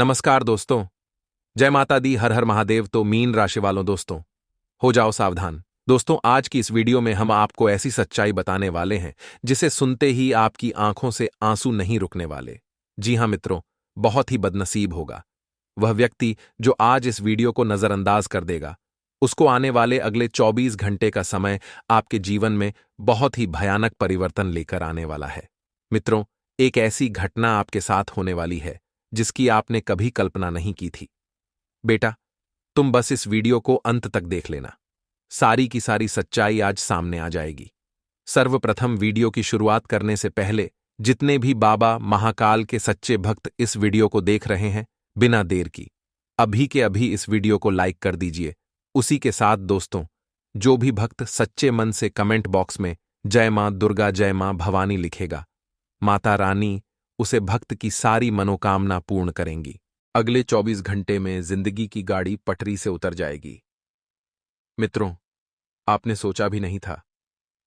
नमस्कार दोस्तों। जय माता दी, हर हर महादेव। तो मीन राशि वालों दोस्तों, हो जाओ सावधान। दोस्तों, आज की इस वीडियो में हम आपको ऐसी सच्चाई बताने वाले हैं जिसे सुनते ही आपकी आंखों से आंसू नहीं रुकने वाले। जी हां मित्रों, बहुत ही बदनसीब होगा वह व्यक्ति जो आज इस वीडियो को नजरअंदाज कर देगा। उसको आने वाले अगले 24 घंटे का समय आपके जीवन में बहुत ही भयानक परिवर्तन लेकर आने वाला है। मित्रों, एक ऐसी घटना आपके साथ होने वाली है जिसकी आपने कभी कल्पना नहीं की थी। बेटा, तुम बस इस वीडियो को अंत तक देख लेना। सारी की सारी सच्चाई आज सामने आ जाएगी। सर्वप्रथम वीडियो की शुरुआत करने से पहले जितने भी बाबा महाकाल के सच्चे भक्त इस वीडियो को देख रहे हैं, बिना देर की अभी के अभी इस वीडियो को लाइक कर दीजिए। उसी के साथ दोस्तों, जो भी भक्त सच्चे मन से कमेंट बॉक्स में जय मां दुर्गा, जय मां भवानी लिखेगा, माता रानी उसे भक्त की सारी मनोकामना पूर्ण करेंगी। अगले 24 घंटे में जिंदगी की गाड़ी पटरी से उतर जाएगी। मित्रों, आपने सोचा भी नहीं था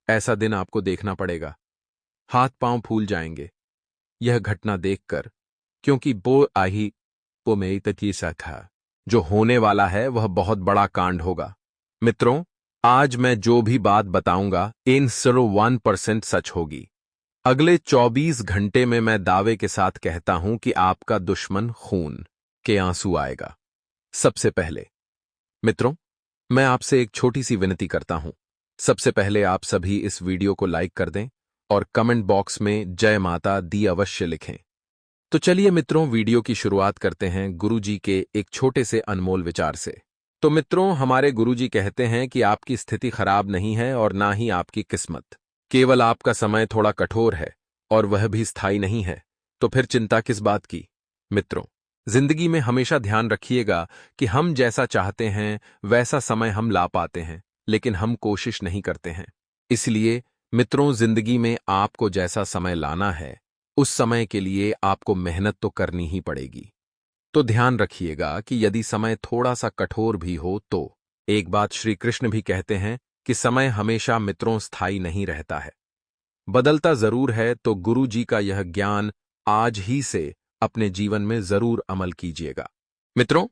ऐसा दिन आपको देखना पड़ेगा। हाथ पांव फूल जाएंगे यह घटना देखकर, क्योंकि वो आही वो मेरी ततीसा था। जो होने वाला है वह बहुत बड़ा कांड होगा। मित्रों, आज मैं जो भी बात बताऊंगा इन 1% सच होगी। अगले 24 घंटे में मैं दावे के साथ कहता हूं कि आपका दुश्मन खून के आंसू आएगा। सबसे पहले मित्रों, मैं आपसे एक छोटी सी विनती करता हूं। सबसे पहले आप सभी इस वीडियो को लाइक कर दें और कमेंट बॉक्स में जय माता दी अवश्य लिखें। तो चलिए मित्रों, वीडियो की शुरुआत करते हैं गुरुजी के एक छोटे से अनमोल विचार से। तो मित्रों, हमारे गुरुजी कहते हैं कि आपकी स्थिति खराब नहीं है और ना ही आपकी किस्मत, केवल आपका समय थोड़ा कठोर है और वह भी स्थायी नहीं है। तो फिर चिंता किस बात की। मित्रों, जिंदगी में हमेशा ध्यान रखिएगा कि हम जैसा चाहते हैं वैसा समय हम ला पाते हैं, लेकिन हम कोशिश नहीं करते हैं। इसलिए मित्रों, जिंदगी में आपको जैसा समय लाना है उस समय के लिए आपको मेहनत तो करनी ही पड़ेगी। तो ध्यान रखिएगा कि यदि समय थोड़ा सा कठोर भी हो तो एक बात श्री कृष्ण भी कहते हैं कि समय हमेशा मित्रों स्थायी नहीं रहता है, बदलता जरूर है। तो गुरु जी का यह ज्ञान आज ही से अपने जीवन में जरूर अमल कीजिएगा। मित्रों,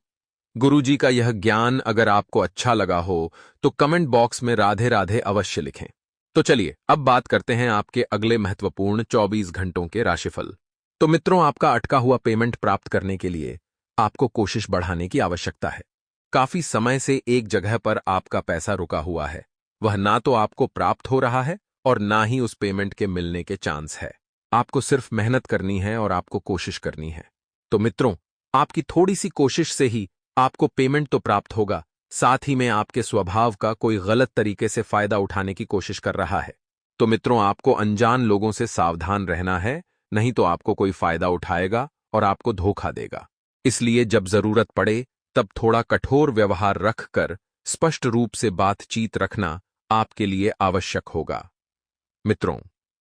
गुरु जी का यह ज्ञान अगर आपको अच्छा लगा हो तो कमेंट बॉक्स में राधे राधे अवश्य लिखें। तो चलिए अब बात करते हैं आपके अगले महत्वपूर्ण 24 घंटों के राशिफल। तो मित्रों, आपका अटका हुआ पेमेंट प्राप्त करने के लिए आपको कोशिश बढ़ाने की आवश्यकता है। काफी समय से एक जगह पर आपका पैसा रुका हुआ है, वह ना तो आपको प्राप्त हो रहा है और ना ही उस पेमेंट के मिलने के चांस है। आपको सिर्फ मेहनत करनी है और आपको कोशिश करनी है। तो मित्रों, आपकी थोड़ी सी कोशिश से ही आपको पेमेंट तो प्राप्त होगा, साथ ही में आपके स्वभाव का कोई गलत तरीके से फायदा उठाने की कोशिश कर रहा है। तो मित्रों, आपको अनजान लोगों से सावधान रहना है, नहीं तो आपको कोई फायदा उठाएगा और आपको धोखा देगा। इसलिए जब जरूरत पड़े तब थोड़ा कठोर व्यवहार रखकर स्पष्ट रूप से बातचीत रखना आपके लिए आवश्यक होगा। मित्रों,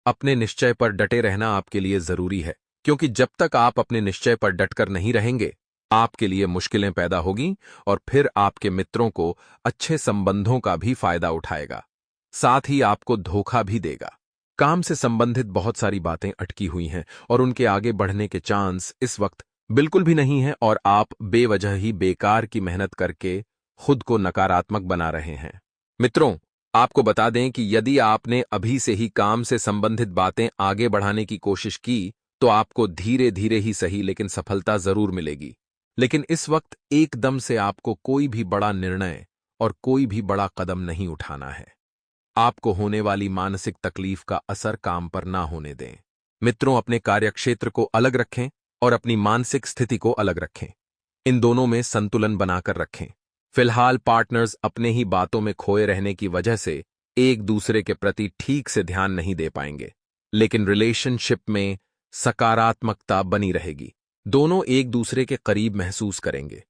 अपने निश्चय पर डटे रहना आपके लिए जरूरी है, क्योंकि जब तक आप अपने निश्चय पर डटकर नहीं रहेंगे आपके लिए मुश्किलें पैदा होगी और फिर आपके मित्रों को अच्छे संबंधों का भी फायदा उठाएगा, साथ ही आपको धोखा भी देगा। काम से संबंधित बहुत सारी बातें अटकी हुई हैं और उनके आगे बढ़ने के चांस इस वक्त बिल्कुल भी नहीं है और आप बेवजह ही बेकार की मेहनत करके खुद को नकारात्मक बना रहे हैं। मित्रों, आपको बता दें कि यदि आपने अभी से ही काम से संबंधित बातें आगे बढ़ाने की कोशिश की तो आपको धीरे धीरे ही सही लेकिन सफलता जरूर मिलेगी। लेकिन इस वक्त एकदम से आपको कोई भी बड़ा निर्णय और कोई भी बड़ा कदम नहीं उठाना है। आपको होने वाली मानसिक तकलीफ का असर काम पर ना होने दें। मित्रों, अपने कार्यक्षेत्र को अलग रखें और अपनी मानसिक स्थिति को अलग रखें। इन दोनों में संतुलन बनाकर रखें। फिलहाल पार्टनर्स अपने ही बातों में खोए रहने की वजह से एक दूसरे के प्रति ठीक से ध्यान नहीं दे पाएंगे, लेकिन रिलेशनशिप में सकारात्मकता बनी रहेगी। दोनों एक दूसरे के करीब महसूस करेंगे,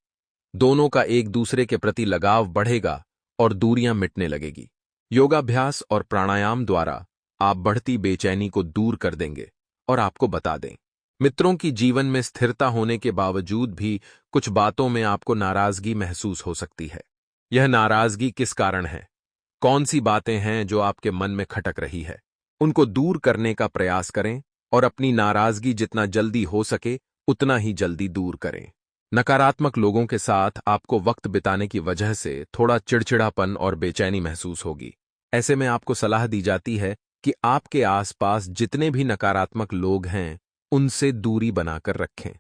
दोनों का एक दूसरे के प्रति लगाव बढ़ेगा और दूरियां मिटने लगेगी। योगाभ्यास और प्राणायाम द्वारा आप बढ़ती बेचैनी को दूर कर देंगे। और आपको बता दें मित्रों की जीवन में स्थिरता होने के बावजूद भी कुछ बातों में आपको नाराजगी महसूस हो सकती है। यह नाराजगी किस कारण है, कौन सी बातें हैं जो आपके मन में खटक रही है, उनको दूर करने का प्रयास करें और अपनी नाराजगी जितना जल्दी हो सके उतना ही जल्दी दूर करें। नकारात्मक लोगों के साथ आपको वक्त बिताने की वजह से थोड़ा चिड़चिड़ापन और बेचैनी महसूस होगी। ऐसे में आपको सलाह दी जाती है कि आपके आसपास जितने भी नकारात्मक लोग हैं, उनसे दूरी बनाकर रखें।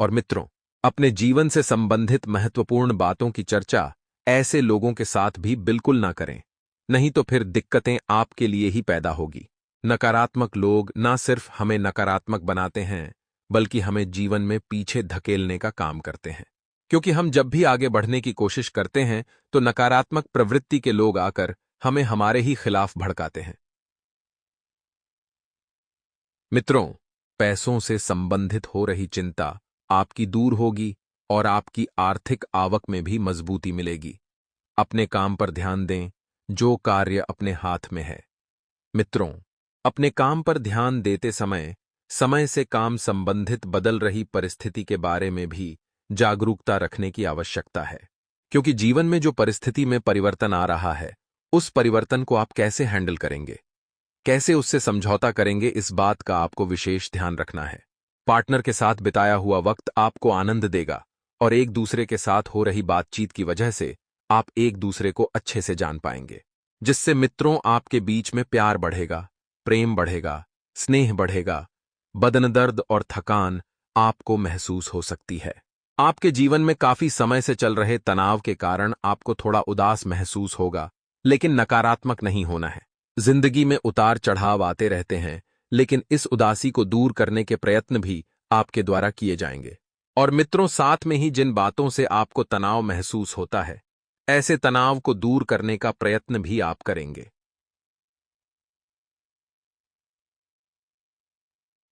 और मित्रों, अपने जीवन से संबंधित महत्वपूर्ण बातों की चर्चा ऐसे लोगों के साथ भी बिल्कुल ना करें, नहीं तो फिर दिक्कतें आपके लिए ही पैदा होगी। नकारात्मक लोग ना सिर्फ हमें नकारात्मक बनाते हैं, बल्कि हमें जीवन में पीछे धकेलने का काम करते हैं। क्योंकि हम जब भी आगे बढ़ने की कोशिश करते हैं, तो नकारात्मक प्रवृत्ति के लोग आकर हमें हमारे ही खिलाफ भड़काते हैं। मित्रों, पैसों से संबंधित हो रही चिंता आपकी दूर होगी और आपकी आर्थिक आवक में भी मजबूती मिलेगी। अपने काम पर ध्यान दें, जो कार्य अपने हाथ में है। मित्रों, अपने काम पर ध्यान देते समय समय से काम संबंधित बदल रही परिस्थिति के बारे में भी जागरूकता रखने की आवश्यकता है। क्योंकि जीवन में जो परिस्थिति में परिवर्तन आ रहा है, उस परिवर्तन को आप कैसे हैंडल करेंगे, कैसे उससे समझौता करेंगे, इस बात का आपको विशेष ध्यान रखना है। पार्टनर के साथ बिताया हुआ वक्त आपको आनंद देगा और एक दूसरे के साथ हो रही बातचीत की वजह से आप एक दूसरे को अच्छे से जान पाएंगे, जिससे मित्रों आपके बीच में प्यार बढ़ेगा, प्रेम बढ़ेगा, स्नेह बढ़ेगा। बदन दर्द और थकान आपको महसूस हो सकती है। आपके जीवन में काफी समय से चल रहे तनाव के कारण आपको थोड़ा उदास महसूस होगा, लेकिन नकारात्मक नहीं होना है। जिंदगी में उतार चढ़ाव आते रहते हैं, लेकिन इस उदासी को दूर करने के प्रयत्न भी आपके द्वारा किए जाएंगे। और मित्रों, साथ में ही जिन बातों से आपको तनाव महसूस होता है, ऐसे तनाव को दूर करने का प्रयत्न भी आप करेंगे।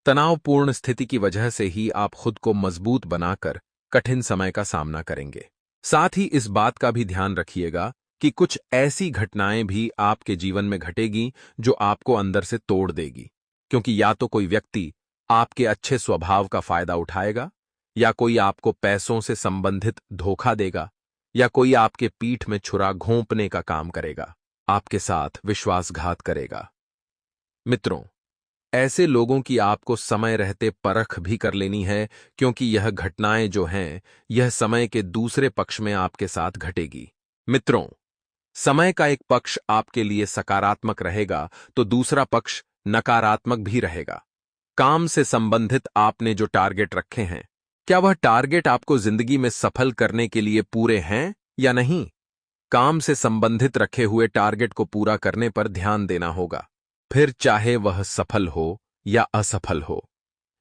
तनावपूर्ण स्थिति की वजह से ही आप खुद को मजबूत बनाकर कठिन समय का सामना करेंगे। साथ ही इस बात का भी ध्यान रखिएगा कि कुछ ऐसी घटनाएं भी आपके जीवन में घटेगी जो आपको अंदर से तोड़ देगी। क्योंकि या तो कोई व्यक्ति आपके अच्छे स्वभाव का फायदा उठाएगा, या कोई आपको पैसों से संबंधित धोखा देगा, या कोई आपके पीठ में छुरा घोंपने का काम करेगा, आपके साथ विश्वासघात करेगा। मित्रों, ऐसे लोगों की आपको समय रहते परख भी कर लेनी है, क्योंकि यह घटनाएं जो हैं, यह समय के दूसरे पक्ष में आपके साथ घटेगी। मित्रों, समय का एक पक्ष आपके लिए सकारात्मक रहेगा, तो दूसरा पक्ष नकारात्मक भी रहेगा। काम से संबंधित आपने जो टारगेट रखे हैं, क्या वह टारगेट आपको जिंदगी में सफल करने के लिए पूरे हैं या नहीं? काम से संबंधित रखे हुए टारगेट को पूरा करने पर ध्यान देना होगा, फिर चाहे वह सफल हो या असफल हो।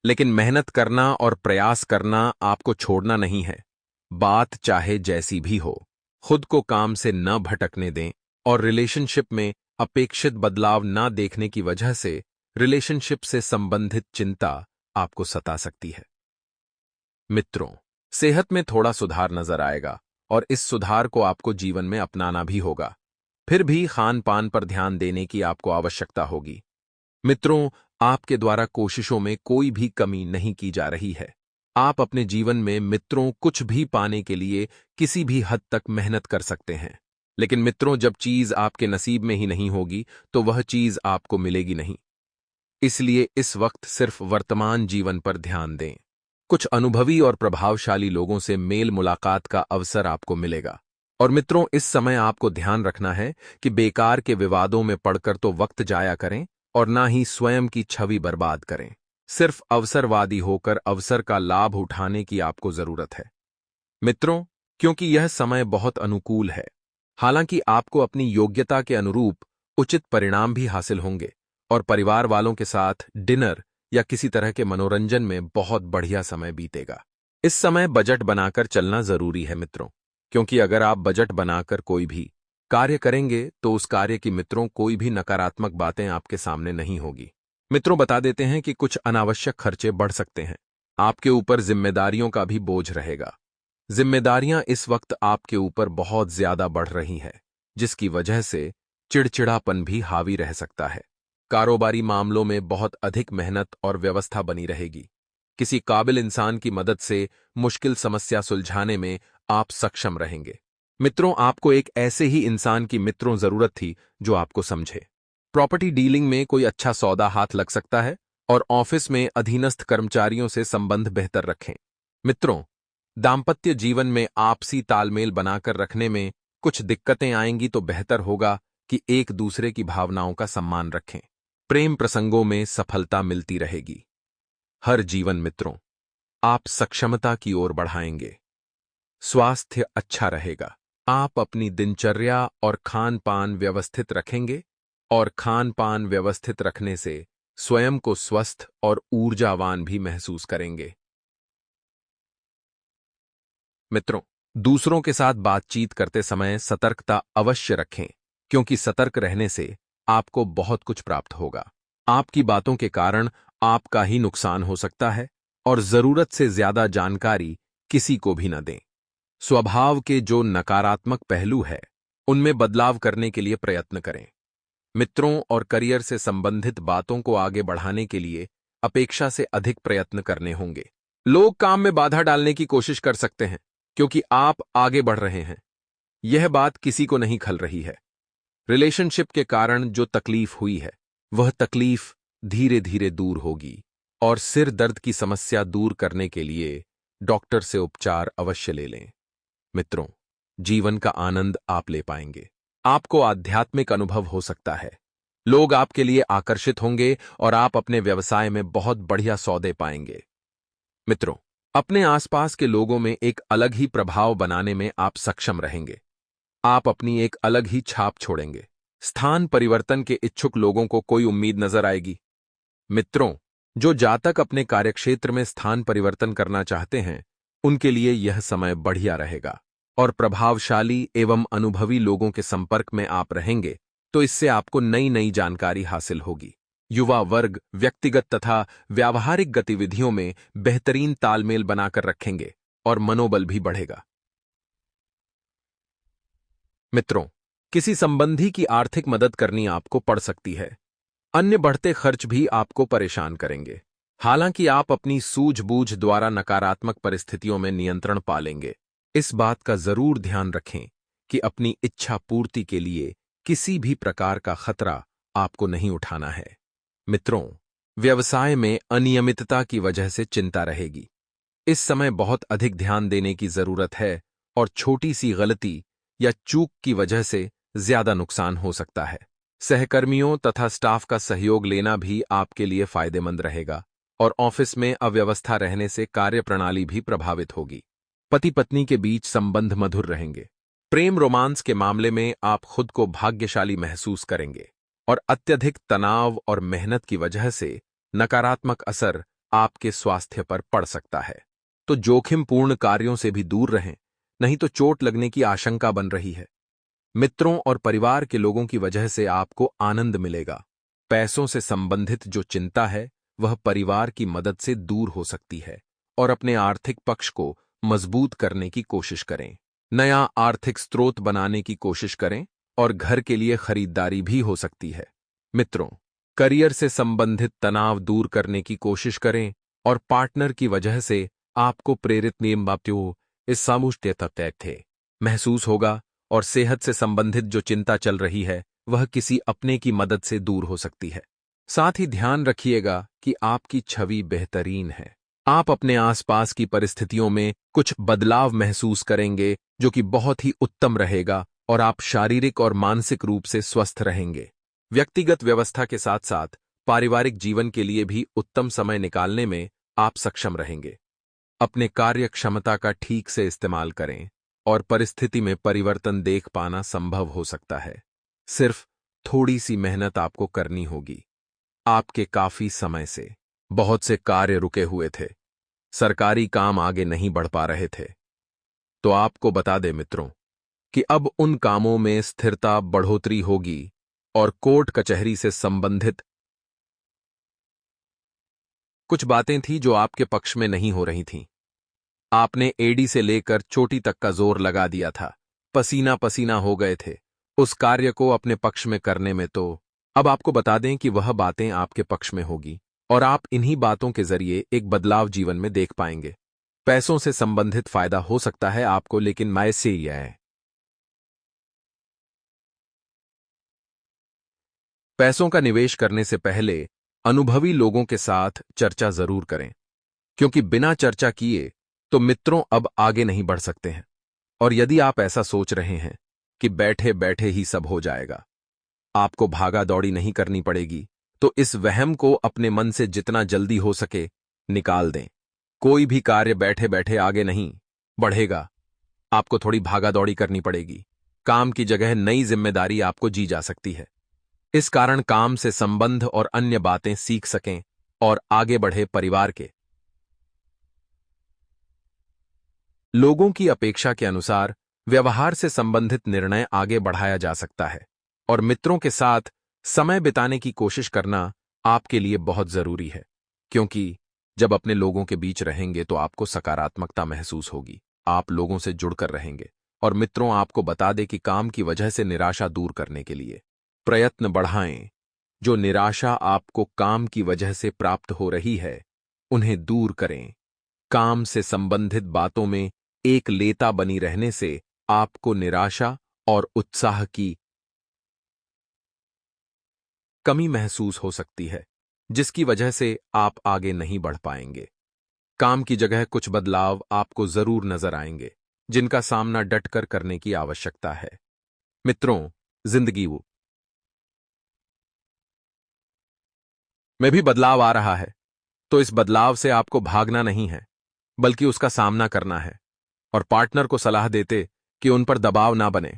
लेकिन मेहनत करना और प्रयास करना आपको छोड़ना नहीं है, बात चाहे जैसी भी हो। खुद को काम से न भटकने दें और रिलेशनशिप में अपेक्षित बदलाव न देखने की वजह से रिलेशनशिप से संबंधित चिंता आपको सता सकती है। मित्रों, सेहत में थोड़ा सुधार नजर आएगा और इस सुधार को आपको जीवन में अपनाना भी होगा। फिर भी खान पान पर ध्यान देने की आपको आवश्यकता होगी। मित्रों, आपके द्वारा कोशिशों में कोई भी कमी नहीं की जा रही है। आप अपने जीवन में मित्रों कुछ भी पाने के लिए किसी भी हद तक मेहनत कर सकते हैं। लेकिन मित्रों, जब चीज आपके नसीब में ही नहीं होगी, तो वह चीज आपको मिलेगी नहीं। इसलिए इस वक्त सिर्फ वर्तमान जीवन पर ध्यान दें। कुछ अनुभवी और प्रभावशाली लोगों से मेल मुलाकात का अवसर आपको मिलेगा। और मित्रों, इस समय आपको ध्यान रखना है कि बेकार के विवादों में पड़कर तो वक्त जाया करें और ना ही स्वयं की छवि बर्बाद करें। सिर्फ अवसरवादी होकर अवसर का लाभ उठाने की आपको जरूरत है। मित्रों, क्योंकि यह समय बहुत अनुकूल है, हालांकि आपको अपनी योग्यता के अनुरूप उचित परिणाम भी हासिल होंगे और परिवार वालों के साथ डिनर या किसी तरह के मनोरंजन में बहुत बढ़िया समय बीतेगा। इस समय बजट बनाकर चलना जरूरी है मित्रों, क्योंकि अगर आप बजट बनाकर कोई भी कार्य करेंगे तो उस कार्य की मित्रों कोई भी नकारात्मक बातें आपके सामने नहीं होगी। मित्रों, बता देते हैं कि कुछ अनावश्यक खर्चे बढ़ सकते हैं। आपके ऊपर जिम्मेदारियों का भी बोझ रहेगा। जिम्मेदारियां इस वक्त आपके ऊपर बहुत ज्यादा बढ़ रही हैं, जिसकी वजह से चिड़चिड़ापन भी हावी रह सकता है। कारोबारी मामलों में बहुत अधिक मेहनत और व्यवस्था बनी रहेगी। किसी काबिल इंसान की मदद से मुश्किल समस्या सुलझाने में आप सक्षम रहेंगे। मित्रों, आपको एक ऐसे ही इंसान की मित्रों जरूरत थी जो आपको समझे। प्रॉपर्टी डीलिंग में कोई अच्छा सौदा हाथ लग सकता है और ऑफिस में अधीनस्थ कर्मचारियों से संबंध बेहतर रखें। मित्रों, दाम्पत्य जीवन में आपसी तालमेल बनाकर रखने में कुछ दिक्कतें आएंगी तो बेहतर होगा कि एक दूसरे की भावनाओं का सम्मान रखें। प्रेम प्रसंगों में सफलता मिलती रहेगी। हर जीवन मित्रों, आप सक्षमता की ओर बढ़ाएंगे। स्वास्थ्य अच्छा रहेगा। आप अपनी दिनचर्या और खान पान व्यवस्थित रखेंगे और खान पान व्यवस्थित रखने से स्वयं को स्वस्थ और ऊर्जावान भी महसूस करेंगे। मित्रों, दूसरों के साथ बातचीत करते समय सतर्कता अवश्य रखें, क्योंकि सतर्क रहने से आपको बहुत कुछ प्राप्त होगा। आपकी बातों के कारण आपका ही नुकसान हो सकता है और जरूरत से ज्यादा जानकारी किसी को भी न दें। स्वभाव के जो नकारात्मक पहलू है, उनमें बदलाव करने के लिए प्रयत्न करें। मित्रों और करियर से संबंधित बातों को आगे बढ़ाने के लिए अपेक्षा से अधिक प्रयत्न करने होंगे। लोग काम में बाधा डालने की कोशिश कर सकते हैं, क्योंकि आप आगे बढ़ रहे हैं। यह बात किसी को नहीं खल रही है। रिलेशनशिप के कारण जो तकलीफ हुई है, वह तकलीफ धीरे धीरे दूर होगी और सिर दर्द की समस्या दूर करने के लिए डॉक्टर से उपचार अवश्य ले लें। मित्रों, जीवन का आनंद आप ले पाएंगे। आपको आध्यात्मिक अनुभव हो सकता है। लोग आपके लिए आकर्षित होंगे और आप अपने व्यवसाय में बहुत बढ़िया सौदे पाएंगे। मित्रों, अपने आसपास के लोगों में एक अलग ही प्रभाव बनाने में आप सक्षम रहेंगे। आप अपनी एक अलग ही छाप छोड़ेंगे। स्थान परिवर्तन के इच्छुक लोगों को कोई उम्मीद नजर आएगी। मित्रों, जो जातक अपने कार्यक्षेत्र में स्थान परिवर्तन करना चाहते हैं, उनके लिए यह समय बढ़िया रहेगा और प्रभावशाली एवं अनुभवी लोगों के संपर्क में आप रहेंगे, तो इससे आपको नई नई जानकारी हासिल होगी। युवा वर्ग व्यक्तिगत तथा व्यावहारिक गतिविधियों में बेहतरीन तालमेल बनाकर रखेंगे और मनोबल भी बढ़ेगा। मित्रों, किसी संबंधी की आर्थिक मदद करनी आपको पड़ सकती है। अन्य बढ़ते खर्च भी आपको परेशान करेंगे। हालांकि आप अपनी सूझबूझ द्वारा नकारात्मक परिस्थितियों में नियंत्रण पा लेंगे। इस बात का जरूर ध्यान रखें कि अपनी इच्छा पूर्ति के लिए किसी भी प्रकार का खतरा आपको नहीं उठाना है। मित्रों, व्यवसाय में अनियमितता की वजह से चिंता रहेगी। इस समय बहुत अधिक ध्यान देने की जरूरत है और छोटी सी गलती या चूक की वजह से ज्यादा नुकसान हो सकता है। सहकर्मियों तथा स्टाफ का सहयोग लेना भी आपके लिए फायदेमंद रहेगा और ऑफिस में अव्यवस्था रहने से कार्यप्रणाली भी प्रभावित होगी। पति पत्नी के बीच संबंध मधुर रहेंगे। प्रेम रोमांस के मामले में आप खुद को भाग्यशाली महसूस करेंगे और अत्यधिक तनाव और मेहनत की वजह से नकारात्मक असर आपके स्वास्थ्य पर पड़ सकता है। तो जोखिमपूर्ण कार्यों से भी दूर रहें, नहीं तो चोट लगने की आशंका बन रही है। मित्रों और परिवार के लोगों की वजह से आपको आनंद मिलेगा। पैसों से संबंधित जो चिंता है, वह परिवार की मदद से दूर हो सकती है और अपने आर्थिक पक्ष को मजबूत करने की कोशिश करें। नया आर्थिक स्रोत बनाने की कोशिश करें और घर के लिए खरीदारी भी हो सकती है। मित्रों, करियर से संबंधित तनाव दूर करने की कोशिश करें और पार्टनर की वजह से आपको प्रेरित नियमात्यो इस सामुष्ट तय थे महसूस होगा और सेहत से संबंधित जो चिंता चल रही है, वह किसी अपने की मदद से दूर हो सकती है। साथ ही ध्यान रखिएगा कि आपकी छवि बेहतरीन है। आप अपने आसपास की परिस्थितियों में कुछ बदलाव महसूस करेंगे, जो कि बहुत ही उत्तम रहेगा और आप शारीरिक और मानसिक रूप से स्वस्थ रहेंगे। व्यक्तिगत व्यवस्था के साथ साथ पारिवारिक जीवन के लिए भी उत्तम समय निकालने में आप सक्षम रहेंगे। अपने कार्य क्षमता का ठीक से इस्तेमाल करें और परिस्थिति में परिवर्तन देख पाना संभव हो सकता है। सिर्फ थोड़ी सी मेहनत आपको करनी होगी। आपके काफी समय से बहुत से कार्य रुके हुए थे, सरकारी काम आगे नहीं बढ़ पा रहे थे। तो आपको बता दें मित्रों कि अब उन कामों में स्थिरता बढ़ोतरी होगी और कोर्ट कचहरी से संबंधित कुछ बातें थी जो आपके पक्ष में नहीं हो रही थीं। आपने एडी से लेकर चोटी तक का जोर लगा दिया था, पसीना पसीना हो गए थे उस कार्य को अपने पक्ष में करने में। तो अब आपको बता दें कि वह बातें आपके पक्ष में होगी और आप इन्हीं बातों के जरिए एक बदलाव जीवन में देख पाएंगे। पैसों से संबंधित फायदा हो सकता है आपको, लेकिन मैं से यह है, पैसों का निवेश करने से पहले अनुभवी लोगों के साथ चर्चा जरूर करें, क्योंकि बिना चर्चा किए तो मित्रों अब आगे नहीं बढ़ सकते हैं। और यदि आप ऐसा सोच रहे हैं कि बैठे बैठे ही सब हो जाएगा, आपको भागा दौड़ी नहीं करनी पड़ेगी, तो इस वहम को अपने मन से जितना जल्दी हो सके निकाल दें। कोई भी कार्य बैठे बैठे आगे नहीं बढ़ेगा। आपको थोड़ी भागा दौड़ी करनी पड़ेगी। काम की जगह नई जिम्मेदारी आपको जी जा सकती है। इस कारण काम से संबंध और अन्य बातें सीख सकें और आगे बढ़े। परिवार के लोगों की अपेक्षा के अनुसार व्यवहार से संबंधित निर्णय आगे बढ़ाया जा सकता है। और मित्रों के साथ समय बिताने की कोशिश करना आपके लिए बहुत जरूरी है, क्योंकि जब अपने लोगों के बीच रहेंगे तो आपको सकारात्मकता महसूस होगी। आप लोगों से जुड़कर रहेंगे। और मित्रों, आपको बता दें कि काम की वजह से निराशा दूर करने के लिए प्रयत्न बढ़ाएं। जो निराशा आपको काम की वजह से प्राप्त हो रही है, उन्हें दूर करें। काम से संबंधित बातों में एक लेता बनी रहने से आपको निराशा और उत्साह की कमी महसूस हो सकती है, जिसकी वजह से आप आगे नहीं बढ़ पाएंगे। काम की जगह कुछ बदलाव आपको जरूर नजर आएंगे, जिनका सामना डटकर करने की आवश्यकता है। मित्रों, जिंदगी में भी बदलाव आ रहा है, तो इस बदलाव से आपको भागना नहीं है, बल्कि उसका सामना करना है। और पार्टनर को सलाह देते कि उन पर दबाव ना बने,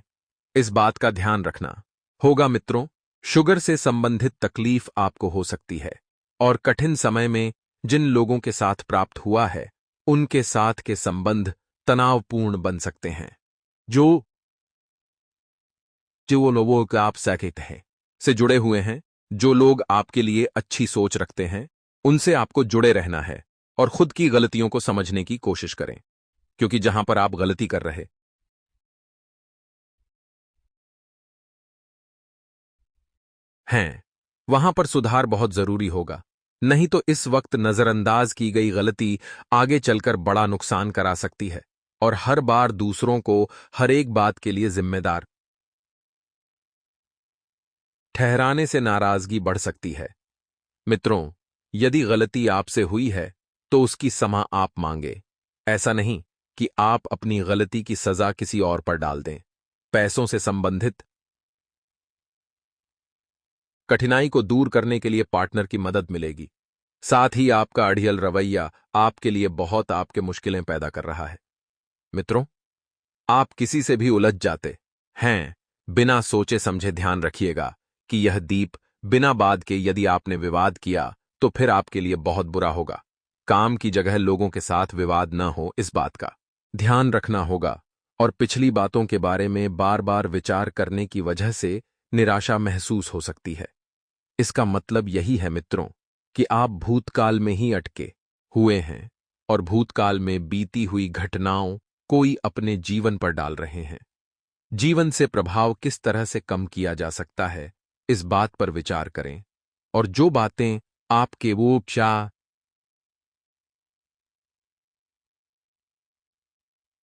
इस बात का ध्यान रखना होगा। मित्रों, शुगर से संबंधित तकलीफ आपको हो सकती है, और कठिन समय में जिन लोगों के साथ प्राप्त हुआ है, उनके साथ के संबंध तनावपूर्ण बन सकते हैं। जो जो वो लोगों का आप सैकेट हैं से जुड़े हुए हैं, जो लोग आपके लिए अच्छी सोच रखते हैं, उनसे आपको जुड़े रहना है। और खुद की गलतियों को समझने की कोशिश करें, क्योंकि जहां पर आप गलती कर रहे हैं, वहां पर सुधार बहुत जरूरी होगा। नहीं तो इस वक्त नजरअंदाज की गई गलती आगे चलकर बड़ा नुकसान करा सकती है। और हर बार दूसरों को हर एक बात के लिए जिम्मेदार ठहराने से नाराजगी बढ़ सकती है। मित्रों, यदि गलती आपसे हुई है, तो उसकी क्षमा आप मांगे। ऐसा नहीं कि आप अपनी गलती की सजा किसी और पर डाल दें। पैसों से संबंधित कठिनाई को दूर करने के लिए पार्टनर की मदद मिलेगी। साथ ही आपका अड़ियल रवैया आपके लिए बहुत आपके मुश्किलें पैदा कर रहा है। मित्रों, आप किसी से भी उलझ जाते हैं बिना सोचे समझे। ध्यान रखिएगा कि यह दीप बिना बात के यदि आपने विवाद किया, तो फिर आपके लिए बहुत बुरा होगा। काम की जगह लोगों के साथ विवाद न हो, इस बात का ध्यान रखना होगा। और पिछली बातों के बारे में बार बार विचार करने की वजह से निराशा महसूस हो सकती है। इसका मतलब यही है मित्रों, कि आप भूतकाल में ही अटके हुए हैं और भूतकाल में बीती हुई घटनाओं कोई अपने जीवन पर डाल रहे हैं। जीवन से प्रभाव किस तरह से कम किया जा सकता है, इस बात पर विचार करें। और जो बातें आपके वो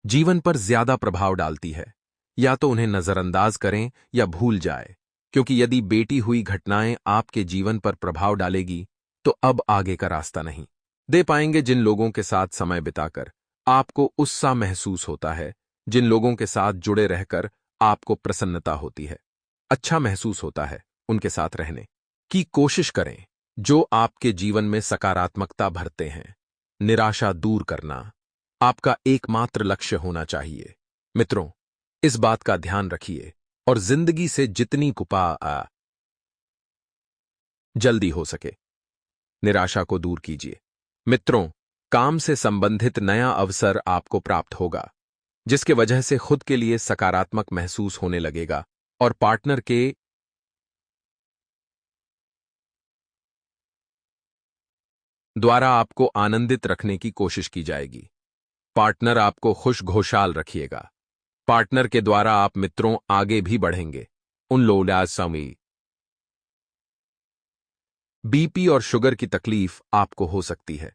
जीवन पर ज्यादा प्रभाव डालती है, या तो उन्हें नजरअंदाज करें या भूल जाए। क्योंकि यदि बीती हुई घटनाएं आपके जीवन पर प्रभाव डालेगी, तो अब आगे का रास्ता नहीं दे पाएंगे। जिन लोगों के साथ समय बिताकर आपको उत्साह महसूस होता है, जिन लोगों के साथ जुड़े रहकर आपको प्रसन्नता होती है, अच्छा महसूस होता है, उनके साथ रहने की कोशिश करें, जो आपके जीवन में सकारात्मकता भरते हैं। निराशा दूर करना आपका एकमात्र लक्ष्य होना चाहिए। मित्रों, इस बात का ध्यान रखिए और जिंदगी से जितनी कुपा जल्दी हो सके निराशा को दूर कीजिए। मित्रों, काम से संबंधित नया अवसर आपको प्राप्त होगा, जिसके वजह से खुद के लिए सकारात्मक महसूस होने लगेगा। और पार्टनर के द्वारा आपको आनंदित रखने की कोशिश की जाएगी। पार्टनर आपको खुश घोषाल रखिएगा। पार्टनर के द्वारा आप मित्रों आगे भी बढ़ेंगे। उन लोलासमी बीपी और शुगर की तकलीफ आपको हो सकती है।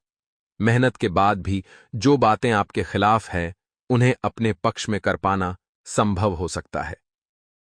मेहनत के बाद भी जो बातें आपके खिलाफ हैं, उन्हें अपने पक्ष में कर पाना संभव हो सकता है।